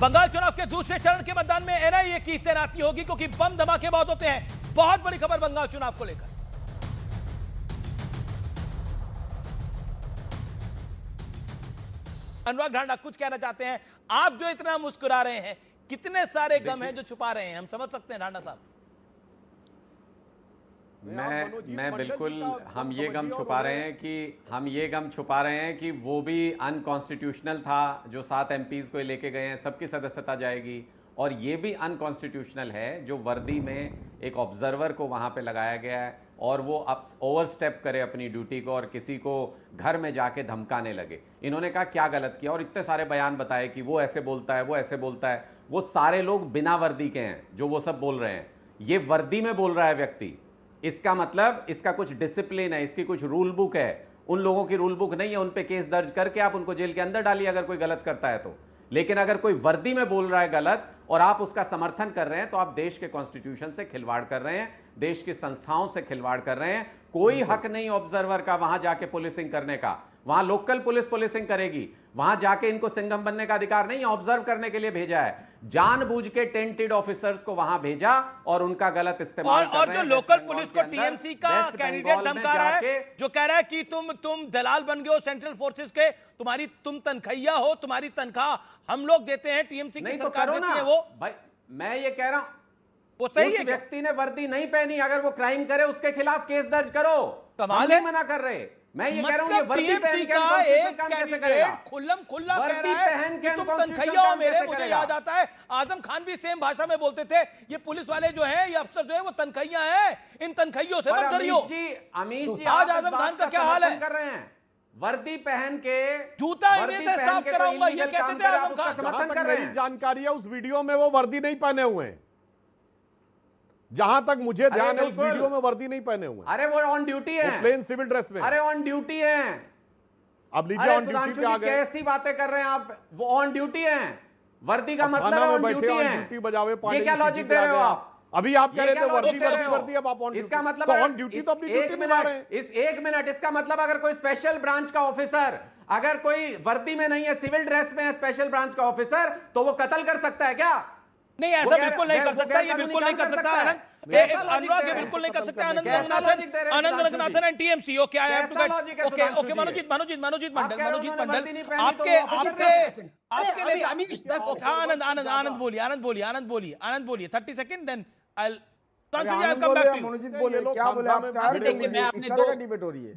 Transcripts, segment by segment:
बंगाल चुनाव के दूसरे चरण के मतदान में एनआईए की तैनाती होगी क्योंकि बम धमाके बहुत होते हैं। बहुत बड़ी खबर बंगाल चुनाव को लेकर। अनुराग ढांडा कुछ कहना चाहते हैं? आप जो इतना मुस्कुरा रहे हैं, कितने सारे गम हैं जो छुपा रहे हैं, हम समझ सकते हैं ढांडा साहब? मैं बिल्कुल, हम ये गम छुपा रहे हैं कि वो भी अनकॉन्स्टिट्यूशनल था जो 7 एमपीज को लेके गए हैं, सबकी सदस्यता जाएगी। और ये भी अनकॉन्स्टिट्यूशनल है जो वर्दी में एक ऑब्जर्वर को वहां पे लगाया गया है और वो अब ओवरस्टेप करे अपनी ड्यूटी को और किसी को घर में जाके धमकाने लगे। इन्होंने कहा क्या गलत किया और इतने सारे बयान बताए कि वो ऐसे बोलता है, वो ऐसे बोलता है। वो सारे लोग बिना वर्दी के हैं जो वो सब बोल रहे हैं। ये वर्दी में बोल रहा है व्यक्ति, इसका मतलब इसका कुछ डिसिप्लिन है, इसकी कुछ रूल बुक है। उन लोगों की रूल बुक नहीं है, उन पे केस दर्ज करके आप उनको जेल के अंदर डालिए अगर कोई गलत करता है तो। लेकिन अगर कोई वर्दी में बोल रहा है गलत और आप उसका समर्थन कर रहे हैं तो आप देश के कॉन्स्टिट्यूशन से खिलवाड़ कर रहे हैं, देश की संस्थाओं से खिलवाड़ कर रहे हैं। कोई हक नहीं ऑब्जर्वर का वहां जाके पुलिसिंग करने का। वहां लोकल पुलिस पुलिसिंग करेगी, वहां जाके इनको सिंघम बनने का अधिकार नहीं है। ऑब्जर्व करने के लिए भेजा है, जानबूझ के टेंटेड ऑफिसर्स को वहां भेजा और उनका गलत इस्तेमाल और जो लोकल पुलिस को टीएमसी का कैंडिडेट धमका रहा है, जो कह रहा है कि तुम दलाल बन गए हो सेंट्रल फोर्सेस के, तुम तनखैया हो, तुम्हारी तनख्वाह हम लोग देते हैं, टीएमसी की सरकार देती है। वो भाई मैं ये कह रहा हूं वो सही है। व्यक्ति ने वर्दी नहीं पहनी, अगर वो क्राइम करे उसके खिलाफ केस दर्ज करो। कमाल है, मना कर रहे। मैं ये कह रहा हूं ये वर्दी पहन का एक कैंडिडेट खुल्लम खुल्ला कह रहा है कि तुम तनखैया हो मेरे। मुझे याद आता है आजम खान भी सेम भाषा में बोलते थे, ये पुलिस वाले जो है, ये अफसर जो है वो तनखैया है, इन तनखैयों से मत डरियो। अमीश जी आज आजम खान का क्या हाल है? कर रहे हैं वर्दी पहन के, जूता इन्हीं से साफ कराऊंगा ये कहते थे आजम खान। समर्थन कर रहे हैं। जानकारी है उस वीडियो में वो वर्दी नहीं पहने हुए हैं, जहां तक मुझे ध्यान है उस वीडियो में वर्दी नहीं पहने हुए। अरे वो ऑन ड्यूटी है, प्लेन सिविल ड्रेस में। अरे ऑन ड्यूटी है। अब लीजिए ऑन ड्यूटी पे आ गए। कैसी बातें कर रहे हैं आप? वो ऑन ड्यूटी हैं, वर्दी का मतलब है ऑन ड्यूटी है। ये क्या लॉजिक दे रहे हो आप? अभी आप कह रहे थे वर्दी, अब आप ऑन इसका मतलब ऑन ड्यूटी तो अपनी ड्यूटी में रहे हैं। इस एक मिनट, इसका मतलब अगर कोई स्पेशल ब्रांच का ऑफिसर अगर कोई वर्दी में नहीं है, सिविल ड्रेस में है, स्पेशल ब्रांच का ऑफिसर, तो वो कत्ल कर सकता है क्या? नहीं, ऐसा बिल्कुल नहीं कर सकता, ये बिल्कुल नहीं कर सकता। अनुराग ये बिल्कुल नहीं कर सकता। Anand Ranganathan and TMC. Okay I have to get okay okay Manojit Mandal आपके 30 second then I will Sudhanshu ji, I come back to you. Manojit बोलिए, क्या बोले आप? देखिए मैं अपने डिबेट हो रही है।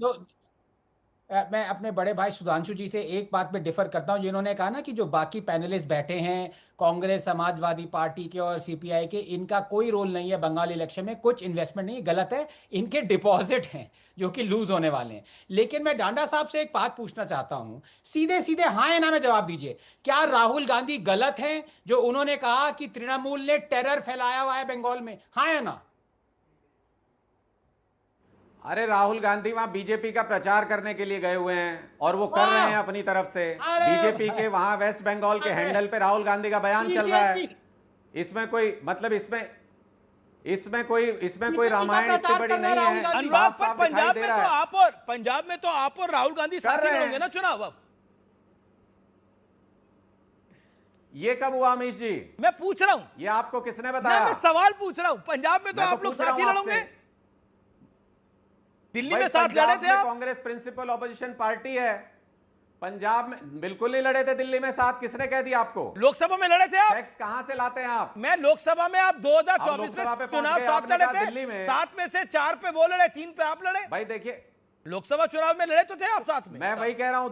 मैं अपने बड़े भाई सुधांशु जी से एक बात पे डिफर करता हूं, जिन्होंने कहा ना कि जो बाकी पैनलिस्ट बैठे हैं कांग्रेस, समाजवादी पार्टी के और सीपीआई के, इनका कोई रोल नहीं है बंगाल इलेक्शन में, कुछ इन्वेस्टमेंट नहीं, गलत है। इनके डिपॉजिट हैं जो कि लूज होने वाले हैं। लेकिन मैं डांडा साहब से एक बात पूछना चाहता हूं, सीधे सीधे हाँ या ना में जवाब दीजिए। क्या राहुल गांधी गलत हैं जो उन्होंने कहा कि तृणमूल ने टेरर फैलाया हुआ है बंगाल में? हाँ या ना? अरे राहुल गांधी वहां बीजेपी का प्रचार करने के लिए गए हुए हैं और वो कर रहे हैं अपनी तरफ से। बीजेपी के वहां वेस्ट बंगाल के हैंडल पे राहुल गांधी का बयान चल रहा है। इसमें कोई मतलब इसमें कोई रामायण इतनी बड़ी नहीं है। अनुराग पर पंजाब में तो आप और राहुल गांधी साथ ही लड़ोगे ना चुनाव? अब ये कब हुआ अमीश जी? मैं पूछ रहा हूं, ये आपको किसने बताया? मैं सवाल पूछ रहा हूं। पंजाब में तो आप लोग साथ ही लड़ोगे, दिल्ली में साथ लड़े थे आप। कांग्रेस प्रिंसिपल ऑपोजिशन पार्टी है, पंजाब में बिल्कुल नहीं लड़े थे। दिल्ली में साथ किसने कह दिया आपको? लोकसभा में लड़े थे आप। फैक्ट्स कहां से लाते हैं आप? मैं लोकसभा में आप 2024 में चुनाव साथ लड़े थे, दिल्ली में 7 में से 4 पे वो लड़े, 3 पे आप लड़े। भाई देखिए, लोकसभा चुनाव में लड़े तो थे आप साथ में। मैं वही कह रहा हूं,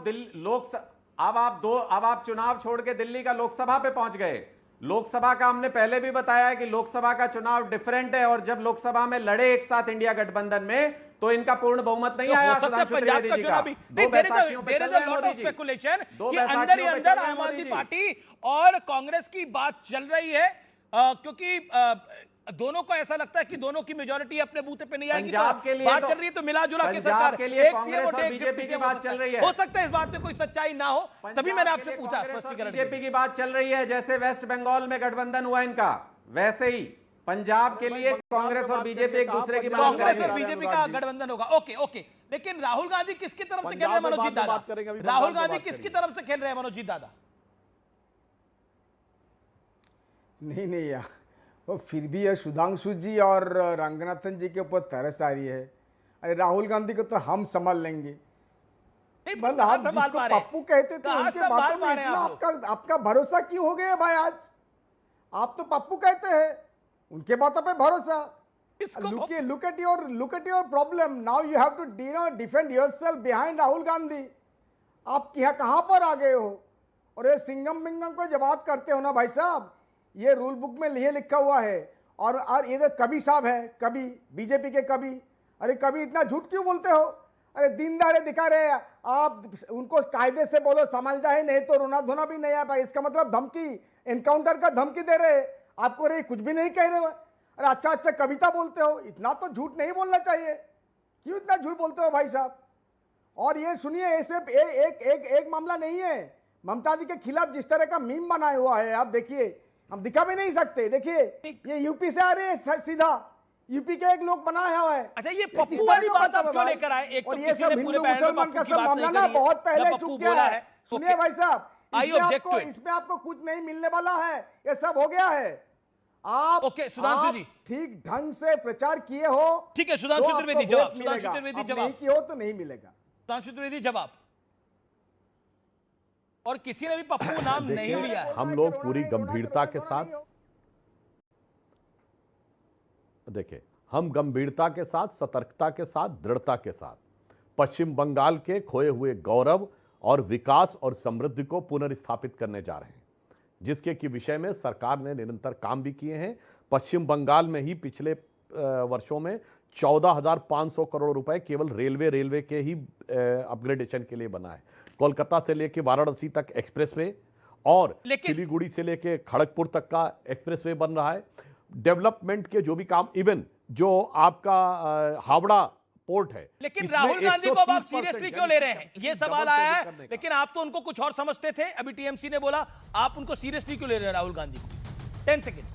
अब आप चुनाव छोड़ के दिल्ली का लोकसभा पे पहुंच गए। लोकसभा का हमने पहले भी बताया है कि लोकसभा का चुनाव डिफरेंट है और जब लोकसभा में लड़े एक साथ इंडिया गठबंधन में तो इनका पूर्ण बहुमत नहीं आया। हो सकता है पंजाब का चुनाव भी नहीं। There is a lot of speculation कि अंदर ही अंदर आम आदमी पार्टी और कांग्रेस की बात चल रही है, क्योंकि दोनों को ऐसा लगता है कि दोनों की मेजॉरिटी अपने बूथे पे नहीं आएगी। तो बात चल रही है तो मिला जुला के सरकार के लिए कांग्रेस और बीजेपी की बात चल रही है। हो सकता है इस बात में कोई सच्चाई ना हो, तभी मैंने आपसे पूछा स्पष्टीकरण। बीजेपी की बात चल रही है, जैसे वेस्ट बंगाल में गठबंधन हुआ इनका, वैसे ही पंजाब के लिए कांग्रेस और बीजेपी एक दूसरे की मदद कांग्रेस और बीजेपी का गठबंधन होगा। ओके ओके, लेकिन राहुल गांधी किसकी तरफ से खेल रहे हैं मनोजीत दादा? राहुल गांधी किसकी तरफ से खेल रहे हैं मनोजीत दादा? नहीं नहीं यार, वो फिर भी ये सुधांशु जी और रंगनाथन जी के ऊपर तरस आ रही है। अरे राहुल गांधी को तो हम संभाल लेंगे। नहीं, मतलब कहाँ आप संभाल जिसको पा रहे हैं? पप्पू कहते थे कहाँ उनके संभाल बातों पा में रहे हैं इतना आप लोग? आपका भरोसा क्यों हो गया भाई? आज आप तो पप्पू कहते हैं, उनके बातों पे भरोसा। इसको look at your problem. Now you have to defend yourself behind Rahul Gandhi. आप कहाँ पर आ गए हो? और ये सिंगम बिंगम को जब बात करते हो ना भाई साहब, ये रूल बुक में ये लिखा हुआ है। और ये तो कभी साहब है, कभी बीजेपी के कभी। अरे कभी इतना झूठ क्यों बोलते हो? अरे दिन दहाड़े दिखा रहे हैं आप, उनको कायदे से बोलो समझ जाए, नहीं तो रोना धोना भी नहीं आ पाए। इसका मतलब धमकी, एनकाउंटर का धमकी दे रहे हैं आपको। रे कुछ भी नहीं कह रहे हो। अरे अच्छा कविता बोलते हो, इतना तो झूठ नहीं बोलना चाहिए। क्यों इतना झूठ बोलते हो भाई साहब? और ये सुनिए, ऐसे एक मामला नहीं है। ममता जी के खिलाफ जिस तरह का मीम बनाया हुआ है, आप देखिए, हम दिखा भी नहीं सकते। देखिए ये यूपी से आ रहे हैं, सीधा यूपी के एक लोग बनाया हुआ है। अच्छा, ये पप्पू वाली बात आप क्यों लेकर आए? एक और तो ये किसी सब ने हिंदू पूरे पैनल में मुसलमान पप्पू का की सब बात नहीं मामला ना करी है। बहुत पहले जब चुक पप्पू गया बोला है। है, सुनिए ओके। भाई साहब, I object to it. इसमें आपको कुछ नहीं मिलने वाला है, ये सब हो गया है। आप ओके, सुधांशु जी। ठीक ढंग से प्रचार किए हो, ठीक है, सुधांशु तो त्रिवेदी आपको जवाब, वोट सुधांशु मिलेगा। त्रिवेदी आप जवाब। नहीं किए हो तो नहीं मिलेगा। सुधांशु त्रिवेदी जवाब। और किसी ने भी पप्पू नाम नहीं लिया है। हम लोग पूरी गंभीरता के साथ, देखिए, हम गंभीरता के साथ, सतर्कता के साथ, दृढ़ता के साथ पश्चिम बंगाल के खोए हुए गौरव और विकास और समृद्धि को पुनर्स्थापित करने जा रहे हैं, जिसके की विषय में सरकार ने निरंतर काम भी किए हैं। पश्चिम बंगाल में ही पिछले वर्षों में 14,500 करोड़ रुपए केवल रेलवे के ही अपग्रेडेशन के लिए बना है। कोलकाता से लेकर वाराणसी तक एक्सप्रेसवे और सिलीगुड़ी से लेकर खड़गपुर तक का एक्सप्रेसवे बन रहा है। डेवलपमेंट के जो भी काम, इवन जो आपका हावड़ा पोर्ट है, लेकिन राहुल गांधी को अब आप सीरियसली क्यों ले रहे हैं? ये सवाल आया है। लेकिन आप तो उनको कुछ और समझते थे, अभी टीएमसी ने बोला, आप उनको सीरियसली क्यों ले रहे हैं राहुल गांधी को? 10 सेकेंड।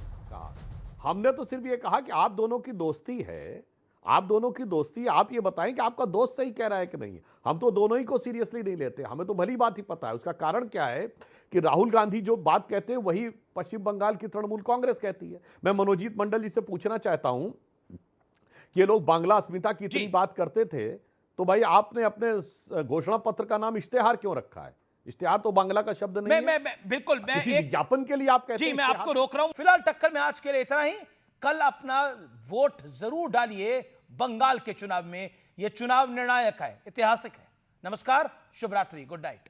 हमने तो सिर्फ ये कहा कि आप दोनों की दोस्ती है, आप दोनों की दोस्ती, आप ये बताएं कि आपका दोस्त सही कह रहा है कि नहीं। हम तो दोनों ही को सीरियसली नहीं लेते, हमें तो भली बात ही पता है। उसका कारण क्या है कि राहुल गांधी जो बात कहते हैं वही पश्चिम बंगाल की तृणमूल कांग्रेस कहती है। मैं मनोजीत मंडल जी से पूछना चाहता हूं कि ये लोग बांग्ला अस्मिता की इतनी बात करते थे, तो भाई आपने अपने घोषणा पत्र का नाम इश्तेहार क्यों रखा है? इश्तेहार तो बांग्ला का शब्द नहीं है। बिल्कुल, मैं एक विज्ञापन के लिए आप कहते हैं। जी, मैं आपको रोक रहा हूं। फिलहाल टक्कर में आज के लिए इतना ही। कल अपना वोट जरूर डालिए बंगाल के चुनाव में। यह चुनाव निर्णायक है, ऐतिहासिक है। नमस्कार, शुभ रात्रि, गुड नाइट।